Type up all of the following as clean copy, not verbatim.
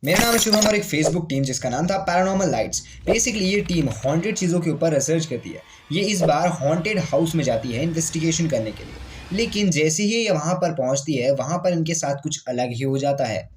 मेरा नाम है शुभम और एक फेसबुक टीम जिसका नाम था पैरानॉर्मल लाइट्स। बेसिकली ये टीम हॉन्टेड चीज़ों के ऊपर रिसर्च करती है। ये इस बार हॉन्टेड हाउस में जाती है इन्वेस्टिगेशन करने के लिए, लेकिन जैसे ही ये वहाँ पर पहुँचती है वहाँ पर इनके साथ कुछ अलग ही हो जाता है।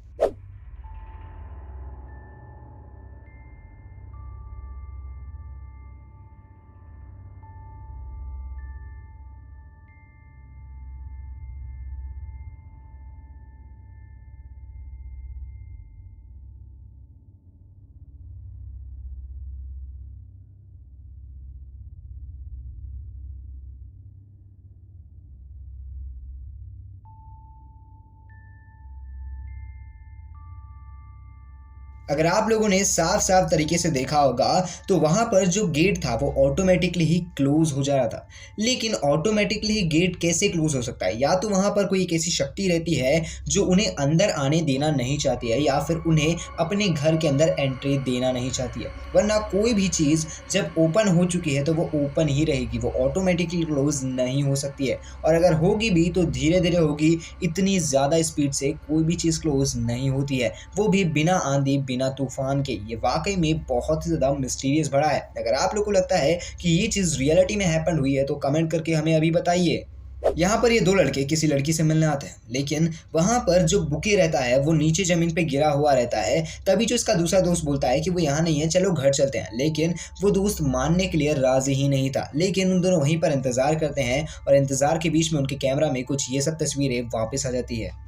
अगर आप लोगों ने साफ साफ तरीके से देखा होगा तो वहां पर जो गेट था वो ऑटोमेटिकली ही क्लोज हो जा रहा था। लेकिन ऑटोमेटिकली ही गेट कैसे क्लोज हो सकता है? या तो वहां पर कोई एक ऐसी शक्ति रहती है जो उन्हें अंदर आने देना नहीं चाहती है, या फिर उन्हें अपने घर के अंदर एंट्री देना नहीं चाहती है। वरना कोई भी चीज़ जब ओपन हो चुकी है तो वो ओपन ही रहेगी, वो ऑटोमेटिकली क्लोज नहीं हो सकती है। और अगर होगी भी तो धीरे धीरे होगी, इतनी ज़्यादा स्पीड से कोई भी चीज़ क्लोज नहीं होती है, वो भी बिना आंधी बिना तूफान के। ये वाकई में बहुत ही ज़्यादा मिस्टीरियस भरा है। अगर आप लोग को लगता है कि ये चीज़ रियलिटी में हैपन हुई है तो कमेंट करके हमें अभी बताइए। यहाँ पर ये दो लड़के किसी लड़की से मिलने आते हैं, लेकिन वहाँ पर जो बुके रहता है वो नीचे ज़मीन पे गिरा हुआ रहता है। तभी जो इसका दूसरा दोस्त बोलता है कि वो यहाँ नहीं है, चलो घर चलते हैं। लेकिन वो दोस्त मानने के लिए राज़ी ही नहीं था। लेकिन उन दोनों वहीं पर इंतज़ार करते हैं और इंतज़ार के बीच में उनके कैमरा में कुछ ये सब तस्वीरें वापस आ जाती है।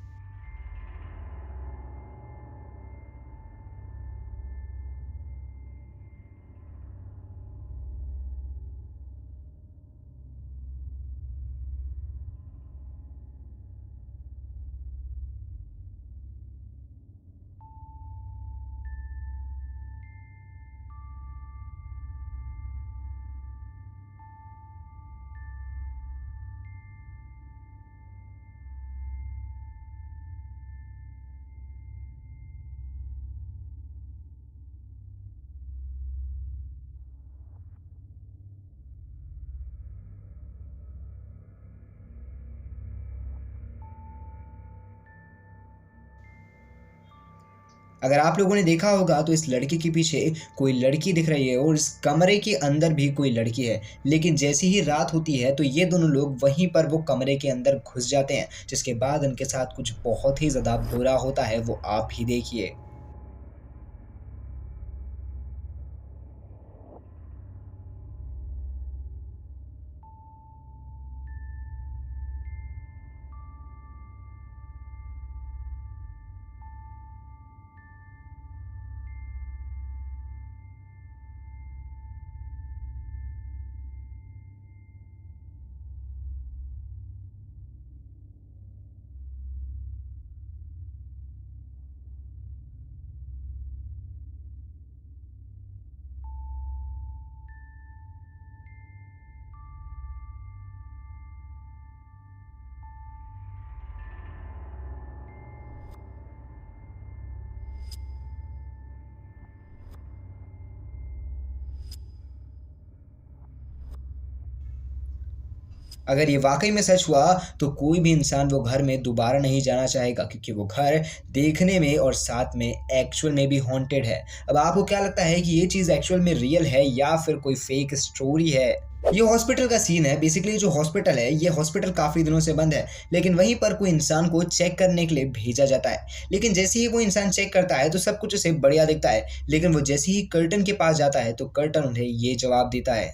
अगर आप लोगों ने देखा होगा तो इस लड़के के पीछे कोई लड़की दिख रही है और इस कमरे के अंदर भी कोई लड़की है। लेकिन जैसी ही रात होती है तो ये दोनों लोग वहीं पर वो कमरे के अंदर घुस जाते हैं, जिसके बाद उनके साथ कुछ बहुत ही ज़्यादा बुरा होता है, वो आप ही देखिए। अगर ये वाकई में सच हुआ तो कोई भी इंसान वो घर में दोबारा नहीं जाना चाहेगा, क्योंकि वो घर देखने में और साथ में एक्चुअल में भी हॉन्टेड है। अब आपको क्या लगता है कि ये चीज़ एक्चुअल में रियल है या फिर कोई फेक स्टोरी है? ये हॉस्पिटल का सीन है। बेसिकली जो हॉस्पिटल है, ये हॉस्पिटल काफ़ी दिनों से बंद है, लेकिन वहीं पर कोई इंसान को चेक करने के लिए भेजा जाता है। लेकिन जैसे ही वो इंसान चेक करता है तो सब कुछ उसे बढ़िया दिखता है, लेकिन वो जैसे ही कर्टन के पास जाता है तो कर्टन उन्हें ये जवाब देता है।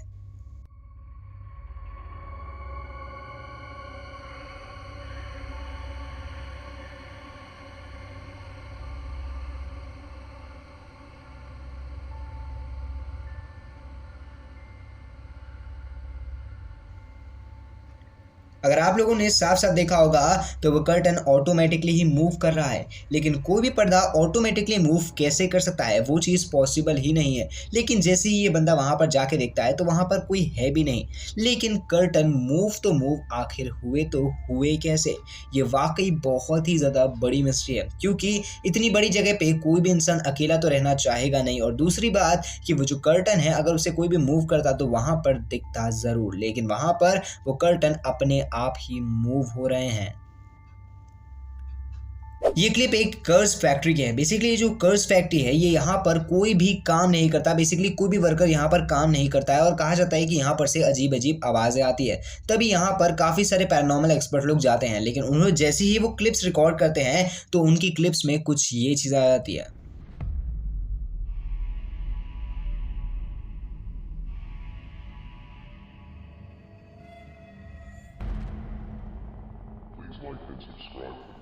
अगर आप लोगों ने साफ-साफ देखा होगा तो वो कर्टन ऑटोमैटिकली ही मूव कर रहा है। लेकिन कोई भी पर्दा ऑटोमैटिकली मूव कैसे कर सकता है? वो चीज़ पॉसिबल ही नहीं है। लेकिन जैसे ही ये बंदा वहाँ पर जाके देखता है तो वहाँ पर कोई है भी नहीं। लेकिन कर्टन मूव तो मूव आखिर हुए तो हुए कैसे? ये वाक़ई बहुत ही ज़्यादा बड़ी मिस्ट्री है, क्योंकि इतनी बड़ी जगह पे कोई भी इंसान अकेला तो रहना चाहेगा नहीं। और दूसरी बात कि वो जो कर्टन है, अगर उसे कोई भी मूव करता तो वहाँ पर दिखता ज़रूर, लेकिन वहाँ पर वो कर्टन अपने आप ही मूव हो रहे हैं। ये क्लिप एक कर्स फैक्ट्री की है। बेसिकली जो कर्स फैक्ट्री है ये यहाँ पर कोई भी काम नहीं करता, बेसिकली कोई भी वर्कर यहाँ पर काम नहीं करता है और कहा जाता है कि यहाँ पर से अजीब अजीब आवाज़ें आती है। तभी यहाँ पर काफ़ी सारे पैरानॉर्मल एक्सपर्ट लोग जाते हैं, लेकिन उन्होंने जैसे ही वो क्लिप्स रिकॉर्ड करते हैं तो उनकी क्लिप्स में कुछ ये चीज़ आ जाती है।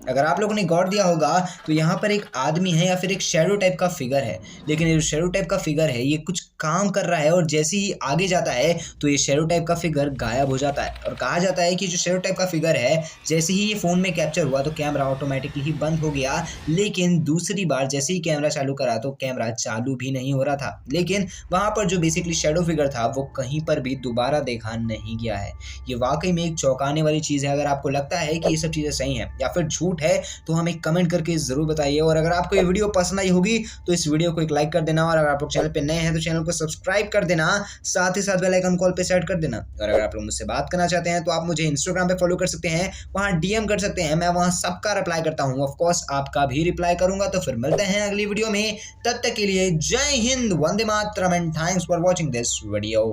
अगर आप लोगों ने गौर दिया होगा तो यहाँ पर एक आदमी है या फिर एक शैडो टाइप का फिगर है, लेकिन ये जो शैडो टाइप का फिगर है ये कुछ काम कर रहा है और जैसे ही आगे जाता है तो ये शैडो टाइप का फिगर गायब हो जाता है। और कहा जाता है कि जो शैडो टाइप का फिगर है जैसे ही ये फ़ोन में कैप्चर हुआ तो कैमरा ऑटोमेटिकली ही बंद हो गया, लेकिन दूसरी बार जैसे ही कैमरा चालू करा तो कैमरा चालू भी नहीं हो रहा था, लेकिन वहाँ पर जो बेसिकली शैडो फिगर था वो कहीं पर भी दोबारा देखा नहीं गया है। ये वाकई में एक चौंकाने वाली चीज़ है। अगर आपको लगता है कि ये सब चीज़ें सही हैं या फिर झूठ है तो हमें कमेंट करके जरूर बताइए। और अगर आपको ये वीडियो पसंद आई होगी तो इस वीडियो को एक लाइक कर देना, और अगर आप लोग चैनल पे नए हैं तो चैनल को सब्सक्राइब कर देना, साथ ही साथ बेल आइकन कॉल पे सेट कर देना। और अगर आप लोग मुझसे बात करना चाहते हैं तो आप मुझे इंस्टाग्राम पे फॉलो कर सकते हैं, वहाँ डीएम कर सकते हैं, मैं वहाँ सबका रिप्लाई करता हूँ। ऑफ कोर्स आपका भी रिप्लाई करूंगा। तो फिर मिलते हैं अगली वीडियो में, तब तक के लिए जय Hind, Vande Mataram and thanks for watching this video.